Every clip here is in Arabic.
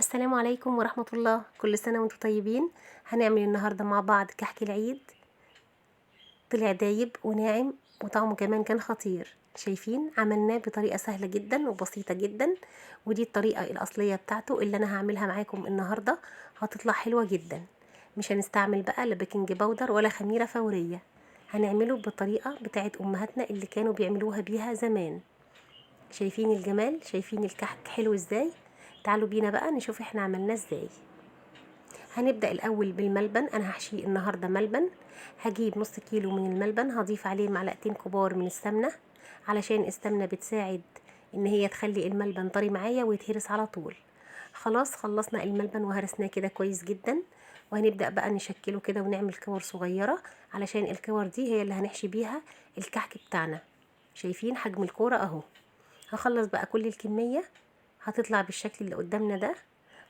السلام عليكم ورحمة الله. كل سنة وانتم طيبين. هنعمل النهاردة مع بعض كحك العيد. طلع دايب وناعم وطعمه كمان كان خطير. شايفين عملناه بطريقة سهلة جدا وبسيطة جدا، ودي الطريقة الأصلية بتاعته اللي أنا هعملها معاكم النهاردة. هتطلع حلوة جدا. مش هنستعمل بقى لا بيكنج باودر ولا خميرة فورية. هنعمله بالطريقة بتاعت أمهاتنا اللي كانوا بيعملوها بيها زمان. شايفين الجمال؟ شايفين الكحك حلو ازاي؟ تعالوا بينا بقى نشوف احنا عملناه ازاي. هنبدأ الأول بالملبن. أنا هحشيه النهاردة ملبن. هجيب نص كيلو من الملبن، هضيف عليه معلقتين كبار من السمنة، علشان السمنة بتساعد إن هي تخلي الملبن طري معايا ويتهرس على طول. خلاص خلصنا الملبن وهرسناه كده كويس جدا، وهنبدأ بقى نشكله كده ونعمل كور صغيرة، علشان الكور دي هي اللي هنحشي بيها الكحك بتاعنا. شايفين حجم الكورة اهو. هخلص بقى كل الكمية، هتطلع بالشكل اللي قدامنا ده.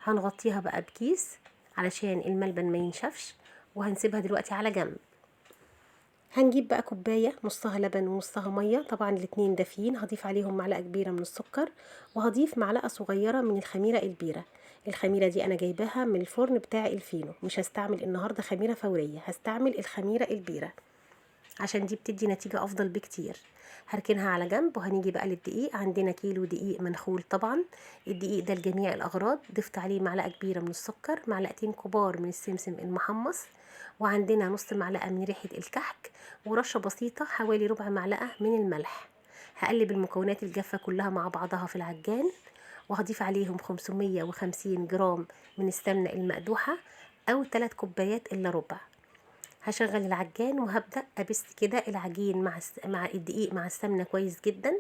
هنغطيها بقى بكيس علشان الملبن ما ينشفش، وهنسيبها دلوقتي على جنب. هنجيب بقى كوباية نصها لبن ونصها مية، طبعا الاتنين دافيين. هضيف عليهم معلقة كبيرة من السكر، وهضيف معلقة صغيرة من الخميرة البيرة. الخميرة دي انا جايباها من الفرن بتاع الفينو، مش هستعمل النهاردة خميرة فورية، هستعمل الخميرة البيرة عشان دي بتدي نتيجة افضل بكتير. هركنها على جنب، وهنيجي بقى للدقيق. عندنا كيلو دقيق منخول طبعا. الدقيق ده لجميع الاغراض. ضفت عليه معلقة كبيرة من السكر، معلقتين كبار من السمسم المحمص، وعندنا نص معلقة من ريحة الكحك، ورشة بسيطة حوالي ربع معلقة من الملح. هقلب المكونات الجافة كلها مع بعضها في العجان، وهضيف عليهم 550 جرام من السمنة المقدوحة، او 3 كوبايات الا ربع. هشغل العجان وهبدأ أبس كده العجين مع الدقيق مع السمنة كويس جدا،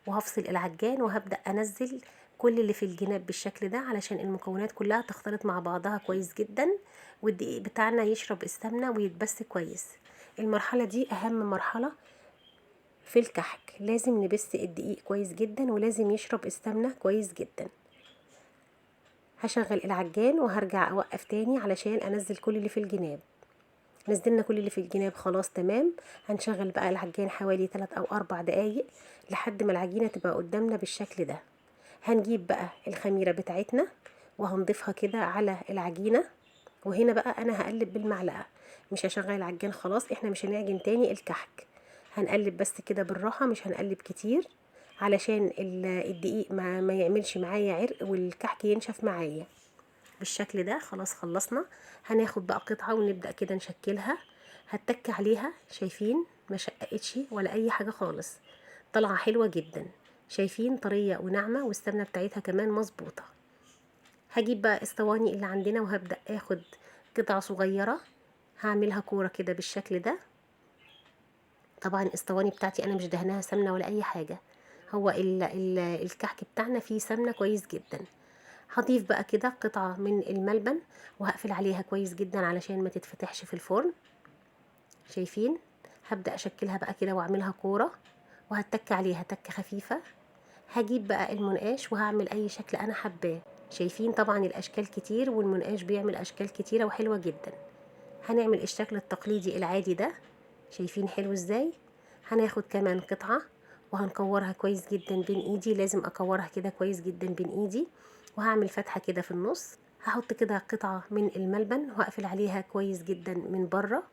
وهفصل العجان وهبدأ أنزل كل اللي في الجناب بالشكل ده، علشان المكونات كلها تختلط مع بعضها كويس جدا، والدقيق بتاعنا يشرب السمنة ويتبس كويس. المرحلة دي أهم مرحلة في الكحك، لازم نبس الدقيق كويس جدا، ولازم يشرب السمنة كويس جدا. هشغل العجان وهرجع أوقف تاني علشان أنزل كل اللي في الجناب. نزلنا كل اللي في الجناب خلاص تمام. هنشغل بقى العجان حوالي 3 أو 4 دقايق لحد ما العجينة تبقى قدامنا بالشكل ده. هنجيب بقى الخميرة بتاعتنا وهنضيفها كده على العجينة، وهنا بقى انا هقلب بالمعلقة، مش هشغل العجان خلاص، احنا مش هنعجن تاني الكحك. هنقلب بس كده بالراحة، مش هنقلب كتير علشان الدقيق ما يعملش معايا عرق والكحك ينشف معايا بالشكل ده. خلاص خلصنا. هناخد بقى قطعة ونبدأ كده نشكلها. هتك عليها، شايفين ما شققتش ولا اي حاجة خالص، طالعة حلوة جدا. شايفين طرية وناعمة، والسمنة بتاعتها كمان مظبوطة. هجيب بقى الصواني اللي عندنا وهبدأ اخد قطعة صغيرة، هعملها كورة كده بالشكل ده. طبعا الصواني بتاعتي انا مش دهناها سمنة ولا اي حاجة، هو الكحك بتاعنا فيه سمنة كويس جدا. هضيف بقى كده قطعة من الملبن، وهقفل عليها كويس جدا علشان ما تتفتحش في الفرن. شايفين؟ هبدأ اشكلها بقى كده واعملها كورة، وهتك عليها تكة خفيفة. هجيب بقى المنقاش وهعمل اي شكل انا حباه. شايفين طبعا الاشكال كتير، والمنقاش بيعمل اشكال كتيرة وحلوة جدا. هنعمل الشكل التقليدي العادي ده. شايفين حلو ازاي؟ هناخد كمان قطعة وهنكورها كويس جدا بين ايدي، لازم اكورها كده كويس جدا بين ايدي، وهعمل فتحة كده في النص. هحط كده قطعة من الملبن وهقفل عليها كويس جدا من بره،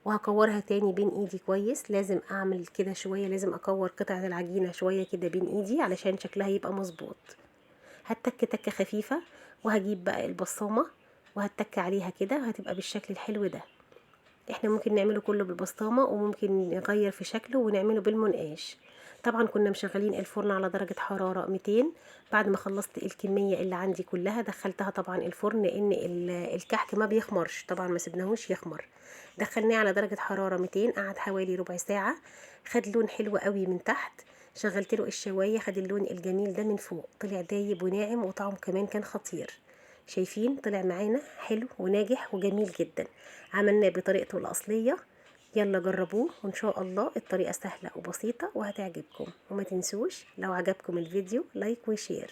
وهكورها تاني بين ايدي كويس. لازم اعمل كده شوية، لازم اكور قطعة العجينة شوية كده بين ايدي علشان شكلها يبقى مظبوط. هتك تكة خفيفة، وهجيب بقى البصامة وهتك عليها كده، وهتبقى بالشكل الحلو ده. احنا ممكن نعمله كله بالبسطامة، وممكن نغير في شكله ونعمله بالمنقاش. طبعا كنا مشغلين الفرن على درجة حرارة 200. بعد ما خلصت الكمية اللي عندي كلها دخلتها طبعا الفرن، لان الكحك ما بيخمرش طبعا، ما سبناهوش يخمر. دخلناه على درجة حرارة 200، قعد حوالي ربع ساعة. خد لون حلو قوي من تحت. شغلت له الشواية، خد اللون الجميل ده من فوق، طلع دايب وناعم وطعمه كمان كان خطير. شايفين؟ طلع معانا حلو وناجح وجميل جدا. عملناه بطريقته الأصلية. يلا جربوه، وإن شاء الله الطريقة سهلة وبسيطة وهتعجبكم. وما تنسوش لو عجبكم الفيديو لايك وشير.